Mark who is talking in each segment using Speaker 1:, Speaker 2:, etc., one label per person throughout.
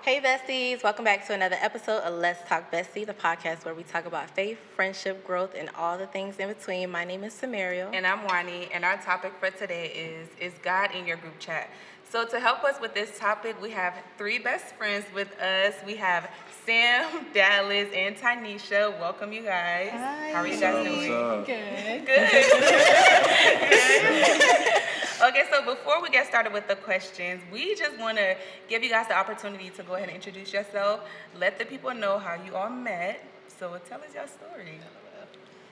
Speaker 1: Hey besties, welcome back to another episode of Let's Talk Bestie, the podcast where we talk about faith, friendship, growth, and all the things in between. My name is Samario.
Speaker 2: And I'm Wani, and our topic for today is God in your group chat. So to help us with this topic, we have three best friends with us. We have Sam, Dallas, and Tanisha. Welcome, you guys.
Speaker 1: Hi.
Speaker 2: How are you guys doing?
Speaker 3: Good.
Speaker 2: Good. Okay, so before we get started with the questions, we just want to give you guys the opportunity to go ahead and introduce yourself. Let the people know how you all met. So tell us your story.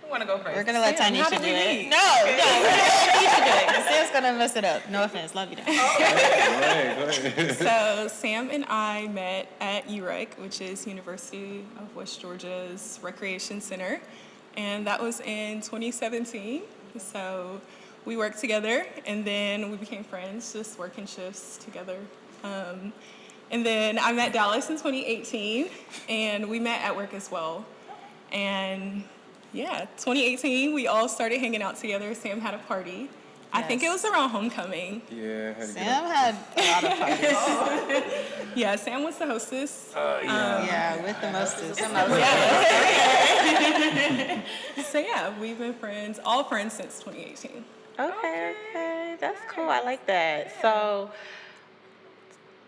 Speaker 2: Who want to go first?
Speaker 3: We're going to let
Speaker 2: Sam,
Speaker 3: Tanisha do it. No, we're going to let Tanisha do it. 'Cause Sam's going to mess it up. No offense. Love you, though.
Speaker 4: Go ahead.
Speaker 5: So Sam and I met at UREC, which is University of West Georgia's Recreation Center, and that was in 2017. So we worked together, and then we became friends, just working shifts together. And then I met Dallas in 2018, and we met at work as well. And yeah, 2018, we all started hanging out together. Sam had a party. I think it was around homecoming.
Speaker 4: Yeah,
Speaker 3: Sam had a lot of parties.
Speaker 5: Yeah, Sam was the hostess.
Speaker 3: Yeah, with the mostest.
Speaker 5: So yeah, we've been friends, all friends since 2018.
Speaker 1: Okay, that's cool. I like that. So,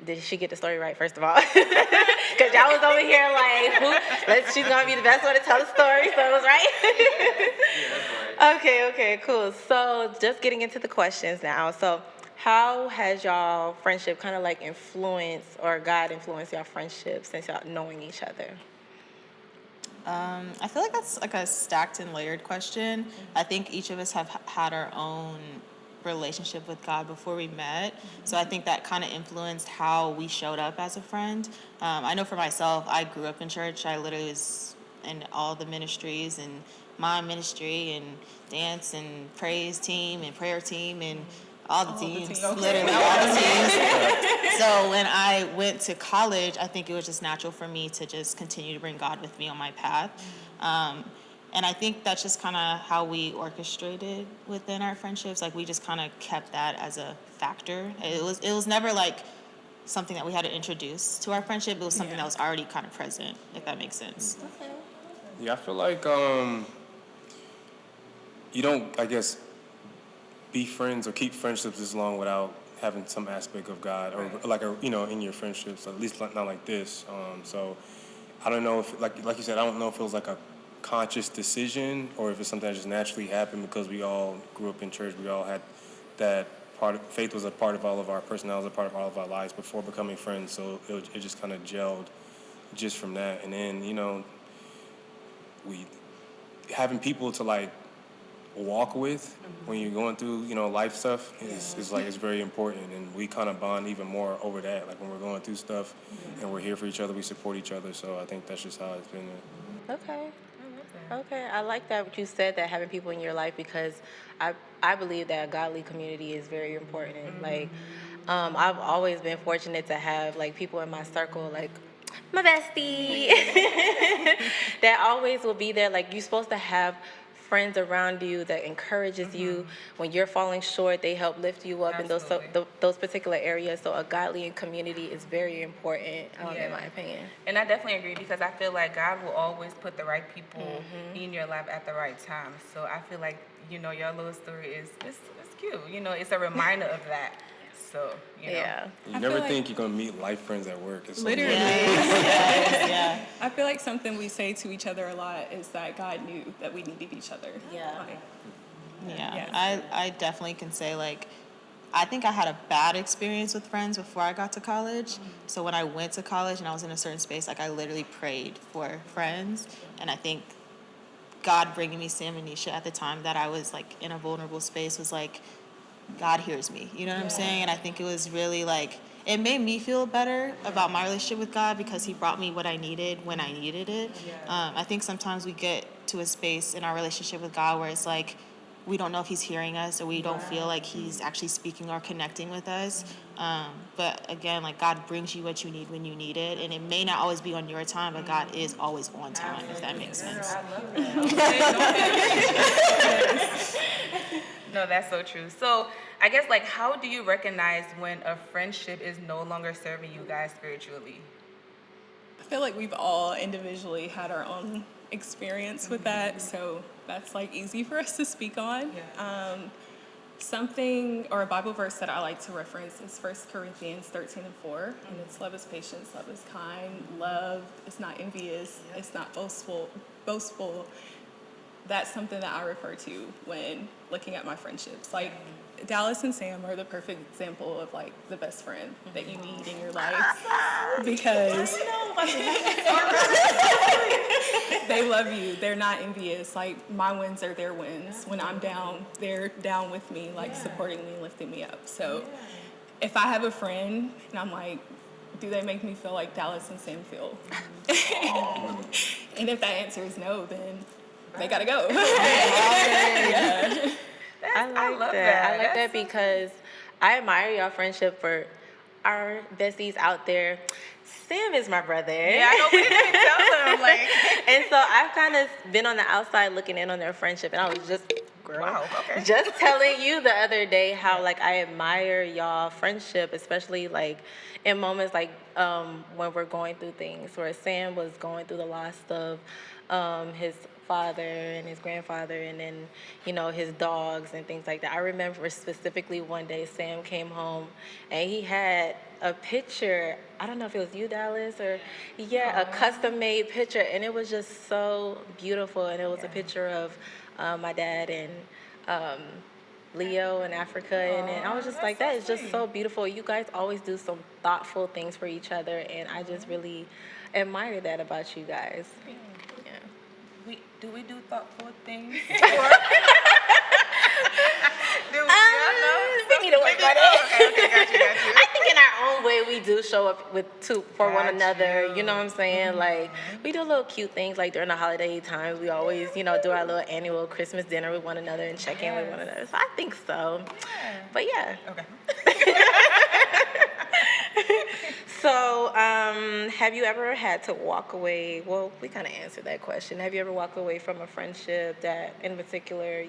Speaker 1: did she get the story right, first of all? Because y'all was over here like, she's going to be the best one to tell the story, so it was right? Okay, cool. So, just getting into the questions now. So, how has y'all friendship kind of like influenced, or God influenced y'all friendship since y'all knowing each other?
Speaker 3: I feel like that's like a stacked and layered question. I think each of us have had our own relationship with God before we met. So I think that kind of influenced how we showed up as a friend. I know for myself, I grew up in church. I literally was in all the ministries and mime ministry and dance and praise team and prayer team and all the teams, literally all the teams. So when I went to college, I think it was just natural for me to just continue to bring God with me on my path. And I think that's just kind of how we orchestrated within our friendships. Like we just kind of kept that as a factor. It was never like something that we had to introduce to our friendship. It was something that was already kind of present, if that makes sense.
Speaker 4: Yeah, I feel like you don't, I guess, be friends or keep friendships this long without having some aspect of God or like in your friendships, at least not like this. So I don't know if like you said, I don't know if it was like a conscious decision or if it's something that just naturally happened because we all grew up in church. We all had that part of faith was a part of all of our personalities, a part of all of our lives before becoming friends. So it just kind of gelled just from that. And then, we having people to like walk with when you're going through life stuff is like it's very important, and we kind of bond even more over that, like when we're going through stuff and we're here for each other, we support each other. So I think that's just how it's been.
Speaker 1: Okay, I like that what you said, that having people in your life, because I believe that a godly community is very important. Like I've always been fortunate to have like people in my circle, like my bestie that always will be there. Like you're supposed to have friends around you that encourages you when you're falling short. They help lift you up in those particular areas. So a godly community is very important, in my opinion.
Speaker 2: And I definitely agree, because I feel like God will always put the right people in your life at the right time. So I feel like your little story is it's cute. It's a reminder of that. So
Speaker 4: you never think you're gonna meet life friends at work. It's
Speaker 5: Literally.
Speaker 3: Yeah.
Speaker 5: I feel like something we say to each other a lot is that God knew that we needed each other.
Speaker 3: I definitely can say, like, I think I had a bad experience with friends before I got to college. So when I went to college and I was in a certain space, like, I literally prayed for friends. And I think God bringing me Sam and Nesha at the time that I was, like, in a vulnerable space was, like, God hears me. You know what I'm saying? And I think it was really, like, it made me feel better about my relationship with God because he brought me what I needed when I needed it. I think sometimes we get to a space in our relationship with God where it's like we don't know if he's hearing us, or we don't feel like he's actually speaking or connecting with us. But again, like, God brings you what you need when you need it, and it may not always be on your time, but God is always on time, if that makes sense.
Speaker 2: I love that. No, that's so true. So I guess like how do you recognize when a friendship is no longer serving you guys spiritually?
Speaker 5: I feel like we've all individually had our own experience with that, so that's like easy for us to speak on. Something or a Bible verse that I like to reference is 1 Corinthians 13:4, and it's love is patient, love is kind, love is not envious, it's not boastful. That's something that I refer to when looking at my friendships. Like Dallas and Sam are the perfect example of like the best friend that you need in your life because they love you. They're not envious. Like my wins are their wins. When I'm down, they're down with me, like supporting me, lifting me up. So if I have a friend and I'm like, do they make me feel like Dallas and Sam feel? And if that answer is no, then they gotta go.
Speaker 1: I like that. I like that because I admire y'all friendship for our besties out there. Sam is my brother.
Speaker 2: Yeah, I know we didn't even tell them. Like,
Speaker 1: And so I've kind of been on the outside looking in on their friendship, and I was just, girl,
Speaker 2: wow, okay.
Speaker 1: just telling you the other day how like I admire y'all friendship, especially like in moments like when we're going through things, where Sam was going through the loss of his father and his grandfather, and then his dogs and things like that. I remember specifically one day Sam came home and he had a picture. I don't know if it was you, Dallas, or a custom made picture, and it was just so beautiful. And it was a picture of my dad and Leo in Africa, and I was just like, that is just so beautiful. You guys always do some thoughtful things for each other, and I just really admire that about you guys.
Speaker 2: Do we do thoughtful things?
Speaker 1: We need to work on it.
Speaker 2: Okay, got you.
Speaker 1: I think in our own way we do show up for one
Speaker 2: Got
Speaker 1: another.
Speaker 2: you.
Speaker 1: You know what I'm saying? Like we do little cute things. Like during the holiday times, we always do our little annual Christmas dinner with one another and check in with one another. So I think so. But yeah.
Speaker 2: Okay.
Speaker 1: So, have you ever had to walk away? Well, we kind of answered that question. Have you ever walked away from a friendship that, in particular,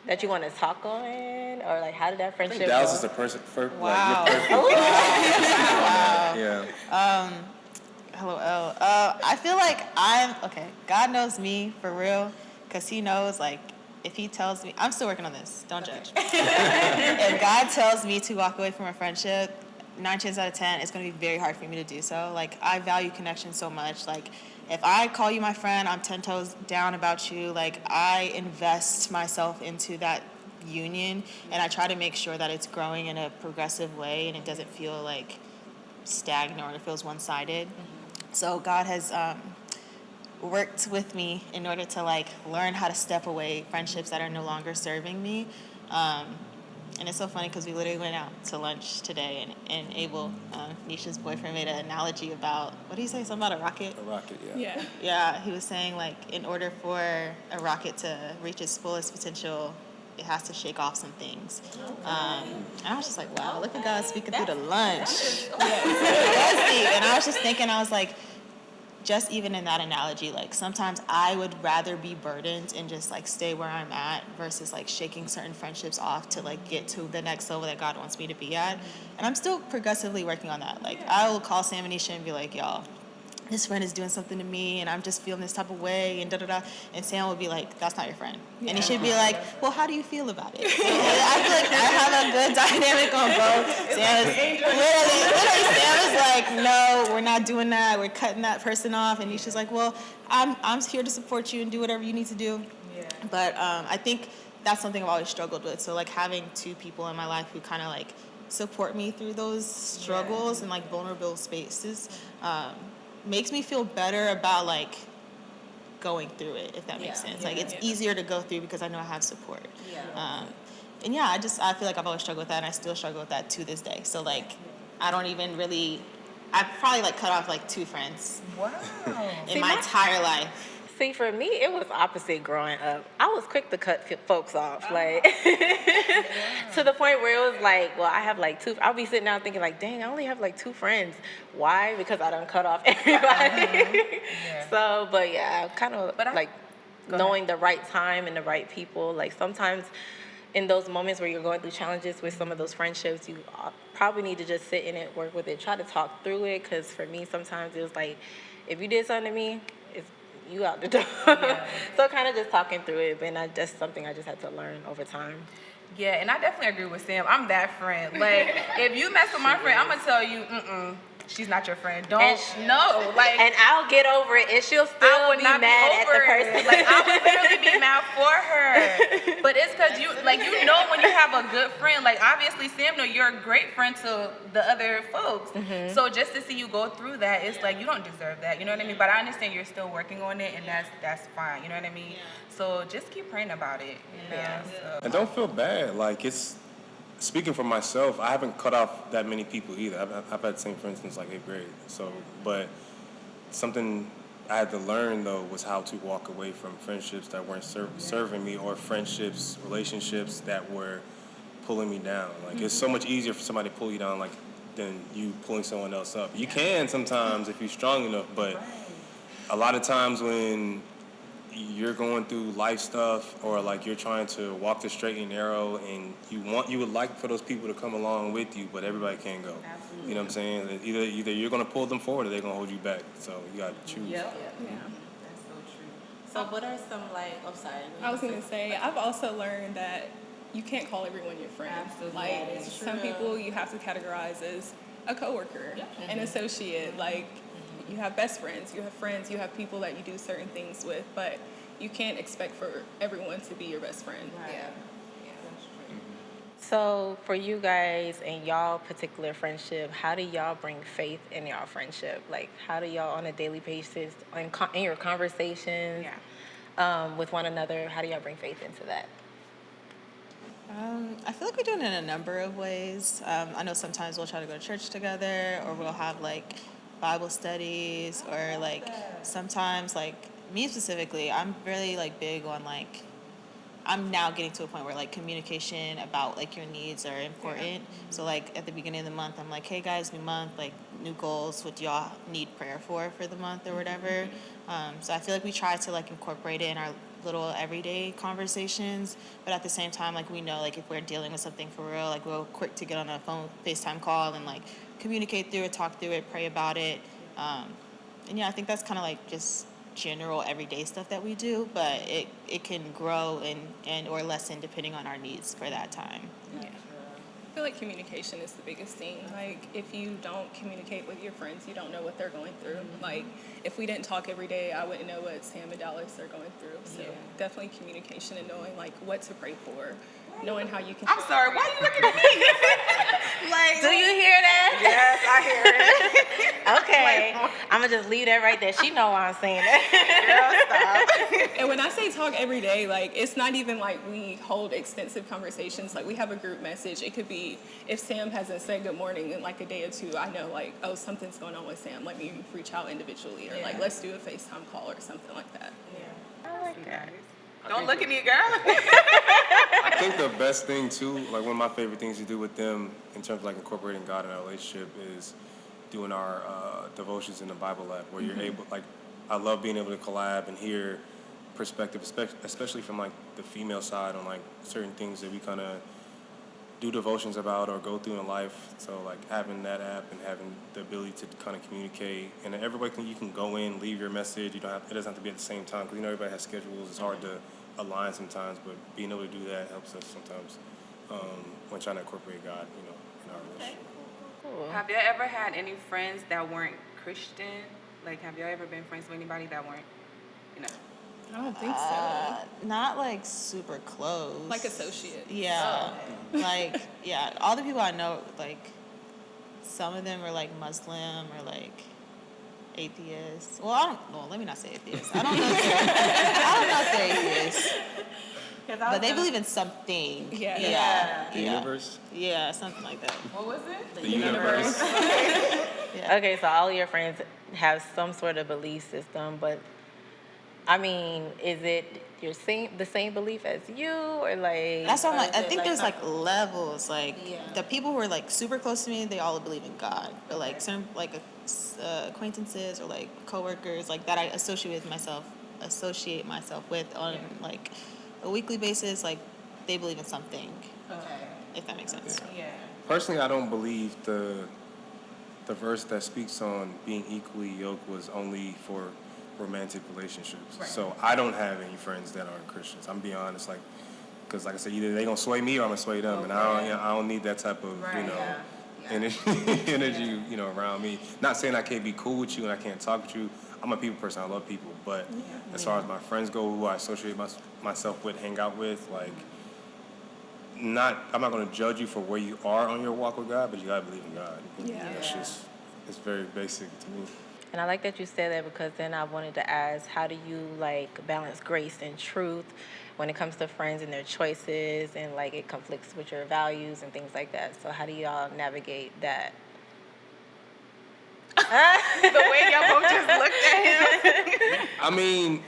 Speaker 1: that you want to talk on, or like how did that friendship
Speaker 4: Dallas
Speaker 1: go?
Speaker 4: is the person for
Speaker 3: Wow.
Speaker 4: like you're perfect. Yeah.
Speaker 3: Hello, L. I feel like God knows me for real, because he knows, like, if he tells me, I'm still working on this, don't judge. If God tells me to walk away from a friendship, 9 chances out of 10, it's going to be very hard for me to do so. Like, I value connection so much. Like, if I call you my friend, I'm 10 toes down about you. Like, I invest myself into that union, and I try to make sure that it's growing in a progressive way and it doesn't feel like stagnant or it feels one-sided. So God has worked with me in order to like learn how to step away friendships that are no longer serving me. And it's so funny because we literally went out to lunch today, and Abel, Nisha's boyfriend, made an analogy about, what did he say, something about a rocket?
Speaker 4: A rocket,
Speaker 5: Yeah.
Speaker 3: Yeah, he was saying, like, in order for a rocket to reach its fullest potential, it has to shake off some things. And I was just like, wow, look at God speaking through the lunch. And I was just thinking, I was like, just even in that analogy, like sometimes I would rather be burdened and just like stay where I'm at versus like shaking certain friendships off to like get to the next level that God wants me to be at. And I'm still progressively working on that. Like I will call Sam and Nesha and be like, y'all, this friend is doing something to me and I'm just feeling this type of way and da-da-da. And Sam would be like, that's not your friend. And he should be like, well, how do you feel about it? So I feel like I have a good dynamic on both. Literally, Sam is like, no, we're not doing that. We're cutting that person off. And Nisha's like, well, I'm here to support you and do whatever you need to do. Yeah. But I think that's something I've always struggled with. So like having two people in my life who kind of like support me through those struggles and like vulnerable spaces, makes me feel better about like going through it, if that makes sense. Like it's easier to go through because I know I have support. And I feel like I've always struggled with that, and I still struggle with that to this day. So like I don't even really, I've probably like cut off like 2 friends in my entire life.
Speaker 1: See, for me, it was opposite growing up. I was quick to cut folks off, like, to the point where it was like, well, I have like 2, I'll be sitting down thinking like, dang, I only have like 2 friends. Why? Because I done cut off everybody. So, but kind of like knowing the right time and the right people. Like sometimes in those moments where you're going through challenges with some of those friendships, you probably need to just sit in it, work with it, try to talk through it. Because for me, sometimes it was like, if you did something to me, it's you out the door. So kind of just talking through it, and that's something I just had to learn over time.
Speaker 2: Yeah, and I definitely agree with Sam. I'm that friend. Like, if you mess with my friend, I'm gonna tell you, she's not your friend. Don't no. Like,
Speaker 1: And I'll get over it, and she'll
Speaker 2: I
Speaker 1: still
Speaker 2: would
Speaker 1: be
Speaker 2: not
Speaker 1: mad
Speaker 2: be
Speaker 1: at
Speaker 2: over
Speaker 1: the
Speaker 2: it.
Speaker 1: person.
Speaker 2: Like, I would literally be mad for her. But it's because you know when you have a good friend. Like, obviously, Sam, know you're a great friend to the other folks. So just to see you go through that, it's like you don't deserve that. You know what I mean? But I understand you're still working on it, and that's fine. You know what I mean? So just keep praying about it. You know? So.
Speaker 4: And don't feel bad. Like, it's speaking for myself. I haven't cut off that many people either. I've had the same friends since like 8th grade. So, but something I had to learn though was how to walk away from friendships that weren't serving me, or relationships that were pulling me down. Like, it's so much easier for somebody to pull you down, like, than you pulling someone else up. You can sometimes if you're strong enough, but a lot of times when you're going through life stuff, or like you're trying to walk the straight and narrow, and you would like for those people to come along with you, but everybody can't go.
Speaker 2: Absolutely.
Speaker 4: You know what I'm saying? Either you're gonna pull them forward, or they're gonna hold you back. So you gotta choose.
Speaker 2: Yep.
Speaker 5: Yeah.
Speaker 2: That's so true.
Speaker 1: So what are some I'm sorry.
Speaker 5: I was gonna say, I've also learned that you can't call everyone your friend.
Speaker 2: Absolutely.
Speaker 5: Like,
Speaker 2: That is
Speaker 5: some people you have to categorize as a coworker, an associate. Like, you have best friends, you have people that you do certain things with, but you can't expect for everyone to be your best friend.
Speaker 2: Right.
Speaker 5: Yeah.
Speaker 2: That's true.
Speaker 1: So for you guys and y'all particular friendship, how do y'all bring faith in y'all friendship? Like, how do y'all on a daily basis, in your conversations with one another, how do y'all bring faith into that?
Speaker 3: I feel like we do it in a number of ways. I know sometimes we'll try to go to church together, or we'll have like Bible studies, or like sometimes, like me specifically, I'm really like big on like, I'm now getting to a point where like communication about like your needs are important. So like at the beginning of the month, I'm like, hey guys, new month, like new goals. What do y'all need prayer for the month or whatever? So I feel like we try to like incorporate it in our little everyday conversations, but at the same time, like we know like if we're dealing with something for real, like we're quick to get on a phone FaceTime call and like communicate through it, talk through it, pray about it. And yeah, I think that's kind of like just general everyday stuff that we do, but it can grow and or lessen depending on our needs for that time.
Speaker 5: Yeah. I feel like communication is the biggest thing. Like, if you don't communicate with your friends, you don't know what they're going through. Like, if we didn't talk every day, I wouldn't know what Sam and Dallas are going through. So definitely communication, and knowing like what to pray for, knowing how you can.
Speaker 2: I'm sorry. Why are you looking at me? Like,
Speaker 1: Do you hear that?
Speaker 2: yes, I hear it.
Speaker 1: Okay. I'm going to just leave that right there. She know why I'm saying that.
Speaker 2: Girl, stop.
Speaker 5: And when I say talk every day, like, it's not even like we hold extensive conversations. Like, we have a group message. It could be if Sam hasn't said good morning in like a day or two, I know like, oh, something's going on with Sam. Let me reach out individually, or like, let's do a FaceTime call or something like that.
Speaker 1: I like that.
Speaker 2: Don't look at me, girl.
Speaker 4: I think the best thing too, like one of my favorite things to do with them in terms of like incorporating God in our relationship, is doing our devotions in the Bible lab, where you're able, like, I love being able to collab and hear perspective, especially from like the female side on like certain things that we kind of do devotions about or go through in life. So like having that app and having the ability to kind of communicate, and everybody you can go in, leave your message. It doesn't have to be at the same time, because everybody has schedules. It's hard to align sometimes, but being able to do that helps us sometimes when trying to incorporate God, in our relationship.
Speaker 1: Cool.
Speaker 2: Have you ever had any friends that weren't Christian? Like, have you ever been friends with anybody that weren't,
Speaker 5: I don't think so.
Speaker 3: Not like super close.
Speaker 5: Like associate.
Speaker 3: Yeah. Like, yeah, all the people I know, like, some of them are like Muslim or like atheists. Well, let me not say atheists. I don't know if they're atheists. But they believe in something.
Speaker 5: Yeah.
Speaker 4: The universe?
Speaker 3: Yeah, something like that.
Speaker 2: What was it?
Speaker 4: The universe.
Speaker 3: Yeah.
Speaker 1: Okay, so all your friends have some sort of belief system, but I mean, is it the same belief as you, or like?
Speaker 3: That's what I'm like.
Speaker 1: or
Speaker 3: I
Speaker 1: is it
Speaker 3: think there's like
Speaker 1: something-
Speaker 3: levels. Like
Speaker 1: Yeah.
Speaker 3: the people who are like super close to me, they all believe in God. But like certain like acquaintances or like coworkers like that I associate myself with on like a weekly basis, like they believe in something,
Speaker 2: Okay.
Speaker 3: if that makes sense.
Speaker 2: Yeah.
Speaker 4: Personally, I don't believe the verse that speaks on being equally yoked was only for romantic relationships.
Speaker 2: Right.
Speaker 4: So I don't have any friends that aren't Christians. I'm being honest, like, because like I said, either they gonna sway me or I'm gonna sway them, and I don't need that type of energy around me. Not saying I can't be cool with you and I can't talk with you. I'm a people person. I love people, but as far as my friends go, who I associate myself with, hang out with, like, I'm not going to judge you for where you are on your walk with God, but you got to believe in God.
Speaker 5: Yeah.
Speaker 4: It's very basic to me.
Speaker 1: And I like that you said that, because then I wanted to ask, how do you like balance grace and truth when it comes to friends and their choices, and like it conflicts with your values and things like that? So how do y'all navigate that?
Speaker 2: The way y'all both just looked at him.
Speaker 4: I mean,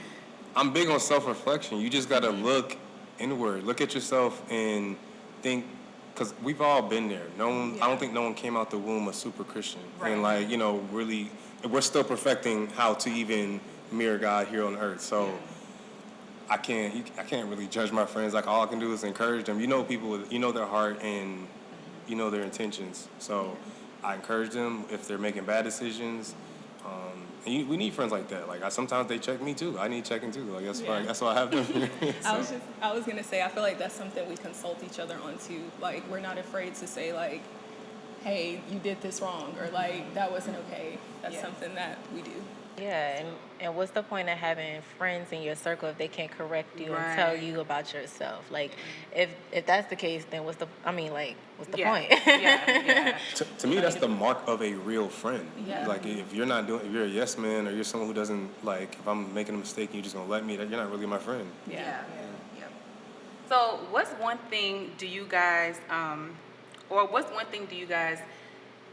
Speaker 4: I'm big on self-reflection. You just got to look inward. Look at yourself and think, because we've all been there. I don't think no one came out the womb a super Christian.
Speaker 2: Right.
Speaker 4: And like, really, we're still perfecting how to even mirror God here on earth. So I can't really judge my friends. Like, all I can do is encourage them. You know people, their heart and you know their intentions. So I encourage them if they're making bad decisions. And we need friends like that. Like, sometimes they check me too. I need checking too. Like, that's why I have them here. So.
Speaker 5: I was gonna say, I feel like that's something we consult each other on too. Like, we're not afraid to say like, hey, you did this wrong, or like, that wasn't okay. That's something that we do.
Speaker 1: Yeah, and what's the point of having friends in your circle if they can't correct you and tell you about yourself? Like, if that's the case, then what's the point?
Speaker 2: Yeah.
Speaker 4: To me, that's the mark of a real friend.
Speaker 5: Yeah.
Speaker 4: Like, if you're a yes man, or you're someone who doesn't, like, if I'm making a mistake and you're just gonna let me, that you're not really my friend.
Speaker 2: Yeah. So what's one thing do you guys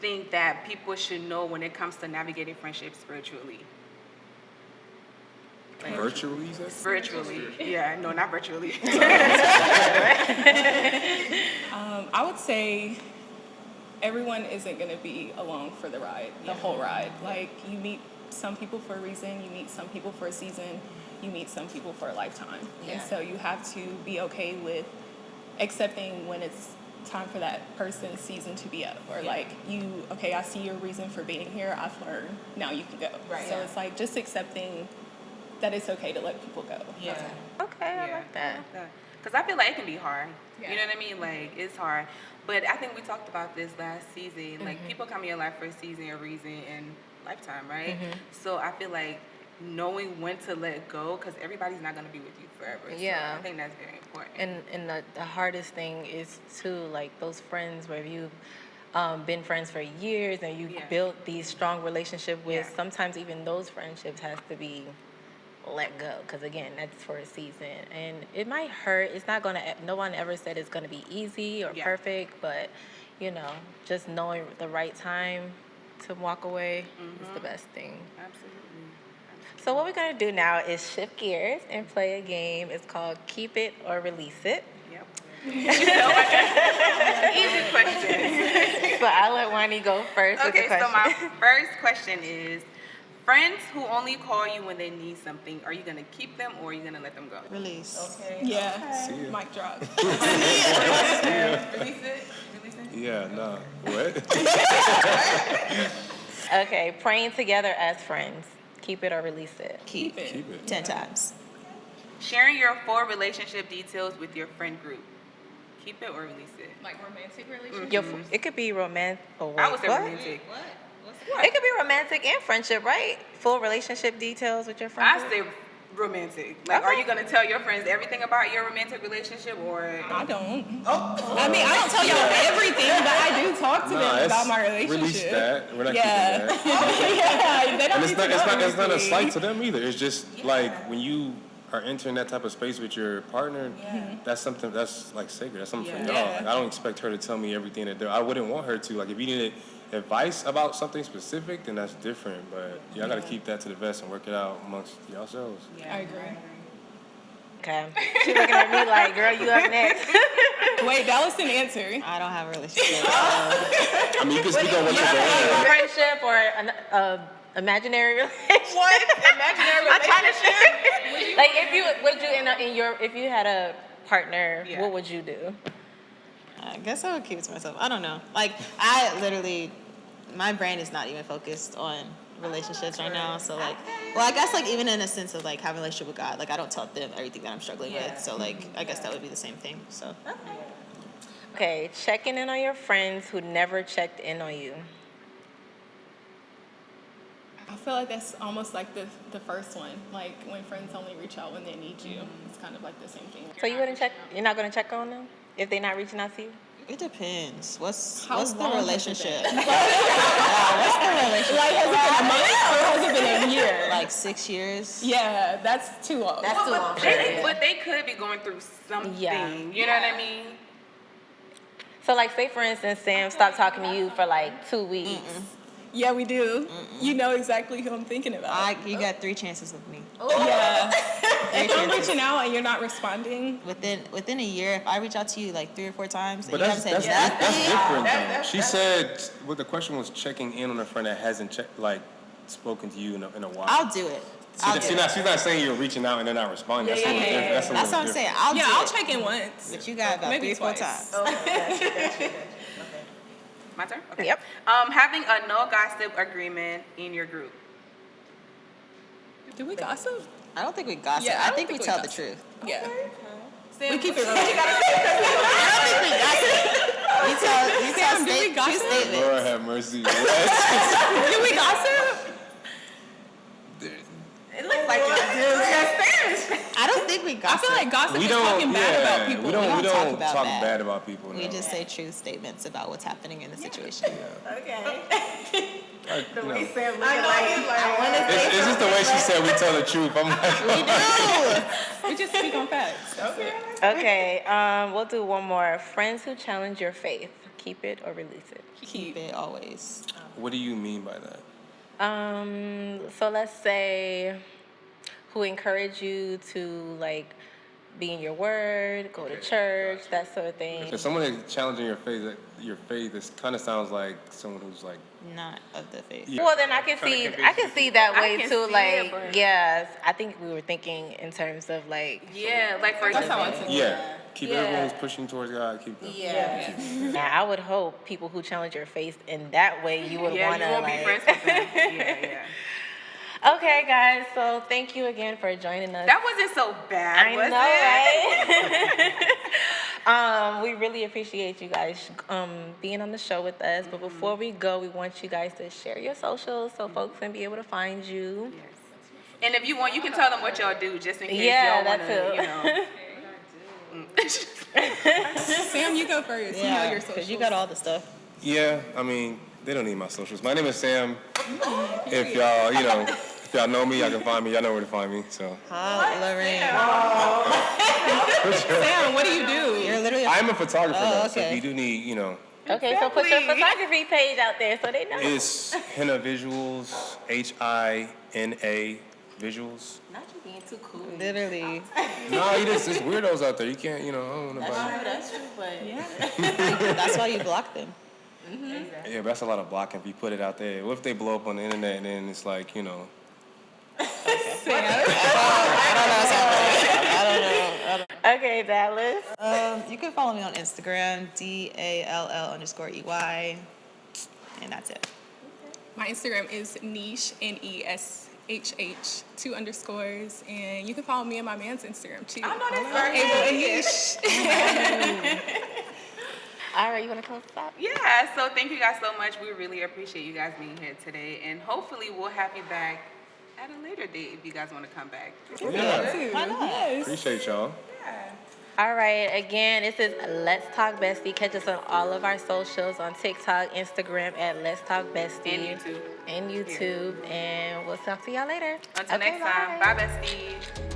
Speaker 2: think that people should know when it comes to navigating friendships spiritually? Like,
Speaker 4: Virtually, you said?
Speaker 2: Virtually. Yeah, no, not virtually.
Speaker 5: I would say everyone isn't going to be along for the ride, the whole ride. Like, you meet some people for a reason, you meet some people for a season, you meet some people for a lifetime. And so you have to be okay with accepting when it's time for that person's season to be up. Or like, I see your reason for being here, I've learned, now you can go.
Speaker 2: Right.
Speaker 5: So it's like just accepting that it's okay to let people go.
Speaker 2: Yeah.
Speaker 1: Okay, I like that.
Speaker 2: Because I feel like it can be hard.
Speaker 5: Yeah.
Speaker 2: You know what I mean? Like, it's hard. But I think we talked about this last season. Like, people come in your life for a season, a reason, and lifetime, right? So I feel like knowing when to let go, because everybody's not going to be with you forever.
Speaker 1: Yeah.
Speaker 2: So I think that's very important.
Speaker 1: And the hardest thing is too, like, those friends where you've been friends for years and you built these strong relationships with, sometimes even those friendships has to be let go, because again, that's for a season and it might hurt. It's not gonna, no one ever said it's gonna be easy or perfect, but just knowing the right time to walk away is the best thing.
Speaker 2: Absolutely.
Speaker 1: So what we're gonna do now is shift gears and play a game. It's called Keep It or Release It.
Speaker 2: Yep. Easy question.
Speaker 1: So I'll let Wani go first with the
Speaker 2: Okay,
Speaker 1: question.
Speaker 2: so my first question is, friends who only call you when they need something, are you going to keep them or are you going to let them go?
Speaker 3: Release.
Speaker 2: Okay.
Speaker 5: Yeah.
Speaker 4: See ya.
Speaker 5: Mic drop.
Speaker 2: Release it? Release it?
Speaker 4: Yeah, no. What?
Speaker 1: Okay, praying together as friends. Keep it or release it.
Speaker 3: Keep
Speaker 5: it.
Speaker 4: Keep it.
Speaker 3: 10 times.
Speaker 2: Sharing your full relationship details with your friend group. Keep it or release it?
Speaker 5: Like romantic relationship.
Speaker 1: It could be romantic. Oh,
Speaker 2: I would say
Speaker 1: what?
Speaker 2: romantic.
Speaker 1: It could be romantic and friendship, right? Full relationship details with your friend.
Speaker 2: I say romantic. Like, are you going to tell your friends everything about your romantic relationship or?
Speaker 5: I don't. I mean, I don't tell y'all everything, but I do talk to them about my relationship.
Speaker 4: Release that. We're not keeping
Speaker 5: Yeah.
Speaker 4: that.
Speaker 5: Yeah, they don't
Speaker 4: And
Speaker 5: need to know
Speaker 4: it's not a
Speaker 5: everything.
Speaker 4: slight to them either. It's just like when you are entering that type of space with your partner, that's something that's like sacred. That's something for y'all.
Speaker 5: Yeah.
Speaker 4: Like, I don't expect her to tell me everything that I wouldn't want her to. Like, if you needed advice about something specific, then that's different. But y'all got to keep that to the vest and work it out amongst yourselves.
Speaker 5: I agree.
Speaker 1: Okay. She's looking at me like, girl, you up next.
Speaker 5: Wait, that was an answer.
Speaker 3: I don't have a relationship.
Speaker 4: I mean, you can speak on what you're doing.
Speaker 1: Friendship or an imaginary relationship.
Speaker 2: What? Imaginary
Speaker 1: I'm trying to
Speaker 2: relationship?
Speaker 1: like, if you had a partner,
Speaker 2: Yeah.
Speaker 1: what would you do?
Speaker 3: I guess I would keep it to myself. I don't know. Like, my brain is not even focused on relationships right now. So, like, well, I guess, like, even in a sense of, like, having a relationship with God, like, I don't tell them everything that I'm struggling
Speaker 2: Yeah.
Speaker 3: with. So, like, I guess that would be the same thing. So,
Speaker 1: Okay, checking in on your friends who never checked in on you.
Speaker 5: I feel like that's almost like the first one. Like when friends only reach out when they need you. It's kind of like the same thing.
Speaker 1: So you're not gonna check on them if they're not reaching out to you?
Speaker 3: it depends. What's
Speaker 5: How
Speaker 3: the
Speaker 5: long has it
Speaker 3: relationship?
Speaker 5: been?
Speaker 3: What's the relationship?
Speaker 5: Like, has it been a month or has it been a year?
Speaker 3: Like 6 years?
Speaker 5: Yeah, that's too long.
Speaker 1: That's too long.
Speaker 2: But they could be going through something.
Speaker 1: Yeah.
Speaker 2: You know what I mean?
Speaker 1: So like, say for instance, Sam stopped talking to you for like 2 weeks.
Speaker 5: Yeah, we do. You know exactly who I'm thinking about.
Speaker 3: You got 3 chances with me.
Speaker 5: Yeah.
Speaker 3: Three
Speaker 5: If I'm
Speaker 3: chances.
Speaker 5: reaching out and you're not responding,
Speaker 3: Within a year, if I reach out to you like 3 or 4 times, and
Speaker 4: But
Speaker 3: you
Speaker 4: that's
Speaker 3: haven't said nothing,
Speaker 4: different though.
Speaker 2: That's-
Speaker 4: She said what the question was, checking in on a friend that hasn't spoken to you in a while.
Speaker 3: I'll do it.
Speaker 4: She's not saying you're reaching out and they're not responding. That's a little different. That's a
Speaker 3: That's
Speaker 4: little
Speaker 3: what I'm saying.
Speaker 4: different.
Speaker 3: I'll do
Speaker 5: I'll
Speaker 3: it.
Speaker 5: check in once.
Speaker 3: But you got about
Speaker 5: Maybe
Speaker 3: 3 or 4
Speaker 5: twice.
Speaker 3: times.
Speaker 2: My turn? Okay.
Speaker 1: Yep.
Speaker 2: Having a no gossip agreement in your group.
Speaker 5: Do we gossip?
Speaker 3: I don't think we gossip.
Speaker 5: Yeah, I
Speaker 3: I
Speaker 5: don't
Speaker 3: think we
Speaker 5: think we
Speaker 3: tell the
Speaker 5: gossip.
Speaker 3: truth.
Speaker 5: Yeah.
Speaker 2: Sam,
Speaker 5: We keep it real.
Speaker 3: We tell
Speaker 5: Sam, do we
Speaker 3: true
Speaker 5: gossip?
Speaker 3: statements.
Speaker 4: Lord have mercy.
Speaker 5: Do we gossip?
Speaker 2: It looks like you do.
Speaker 3: I don't think we
Speaker 5: I
Speaker 3: gossip.
Speaker 5: feel like gossip
Speaker 4: We
Speaker 5: is
Speaker 4: don't.
Speaker 5: talking bad about
Speaker 4: Yeah,
Speaker 5: people.
Speaker 4: we don't
Speaker 3: talk about
Speaker 4: talk
Speaker 3: bad.
Speaker 4: bad about people.
Speaker 3: we
Speaker 4: no.
Speaker 3: just say true statements about what's happening in the situation.
Speaker 4: Like, you know.
Speaker 2: It's
Speaker 4: It's just the way she said we tell the truth. I'm like,
Speaker 5: We just speak on facts.
Speaker 1: Okay, we'll do one more. Friends who challenge your faith, keep it or release it.
Speaker 3: Keep it always.
Speaker 4: what do you mean by that?
Speaker 1: So let's say who encourage you to like be in your word, go to church, that sort of thing.
Speaker 4: If someone is challenging your faith, it kind of sounds like someone who's like,
Speaker 3: Not of the faith.
Speaker 4: yeah.
Speaker 1: Well, then I can see that
Speaker 2: I
Speaker 1: way
Speaker 2: can
Speaker 1: too.
Speaker 2: see
Speaker 1: Like,
Speaker 2: it, but-
Speaker 1: yes, I think we were thinking in terms of like,
Speaker 2: Yeah, like for
Speaker 5: That's how I
Speaker 2: example.
Speaker 5: take it.
Speaker 4: Yeah. Keep
Speaker 1: Yeah.
Speaker 4: everyone who's pushing towards God. Keep them.
Speaker 1: yeah. Now, I would hope people who challenge your faith in that way, you would
Speaker 2: Yeah,
Speaker 1: want
Speaker 2: you
Speaker 1: to
Speaker 2: won't
Speaker 1: like.
Speaker 2: be friends with them. Yeah.
Speaker 1: Okay, guys. So thank you again for joining us.
Speaker 2: That wasn't so bad,
Speaker 1: I
Speaker 2: was
Speaker 1: know, right? We really appreciate you guys being on the show with us. But before we go, we want you guys to share your socials so folks can be able to find you.
Speaker 2: Yes. And if you want, you can tell them what y'all do, just in case
Speaker 1: Yeah,
Speaker 2: y'all
Speaker 1: that
Speaker 2: want to,
Speaker 1: too.
Speaker 5: Sam, you go first. You know your socials.
Speaker 3: because you got all the stuff.
Speaker 4: Yeah, I mean, they don't need my socials. My name is Sam. If y'all know me, y'all can find me. Y'all know where to find me. So
Speaker 3: Hollering.
Speaker 5: Sam, what do you do?
Speaker 3: You're literally.
Speaker 4: I'm a photographer
Speaker 3: Oh,
Speaker 4: though. So
Speaker 3: okay.
Speaker 4: if you do need,
Speaker 1: Okay, so put your
Speaker 2: Exactly.
Speaker 1: photography page out there so they know.
Speaker 4: it's Henna Visuals, HINA Visuals.
Speaker 1: Not you being too cool.
Speaker 3: Literally.
Speaker 4: No, it's weirdos out there. You can't, I don't know nobody.
Speaker 1: That's true, but
Speaker 3: That's why you block them.
Speaker 4: Yeah, but that's a lot of blocking if you put it out there. What if they blow up on the internet and then it's like,
Speaker 1: okay, Dallas.
Speaker 3: You can follow me on Instagram, DALL_EY, and that's it.
Speaker 5: My Instagram is Nesh, NESHH, 2 underscores. And you can follow me on my man's Instagram too.
Speaker 2: I know that's right.
Speaker 5: Abel and Nesh.
Speaker 1: All right, you want to close this out?
Speaker 2: Yeah, so thank you guys so much. We really appreciate you guys being here today. And hopefully we'll have you back at a later date if you guys want to come back.
Speaker 4: Yeah,
Speaker 3: Why not?
Speaker 5: Yes.
Speaker 4: appreciate y'all.
Speaker 1: All right, again, this is Let's Talk Bestie. Catch us on all of our socials on TikTok, Instagram at Let's Talk Bestie.
Speaker 2: And YouTube.
Speaker 1: And YouTube. And we'll talk to y'all later.
Speaker 2: Until
Speaker 1: Okay,
Speaker 2: next time, bye besties.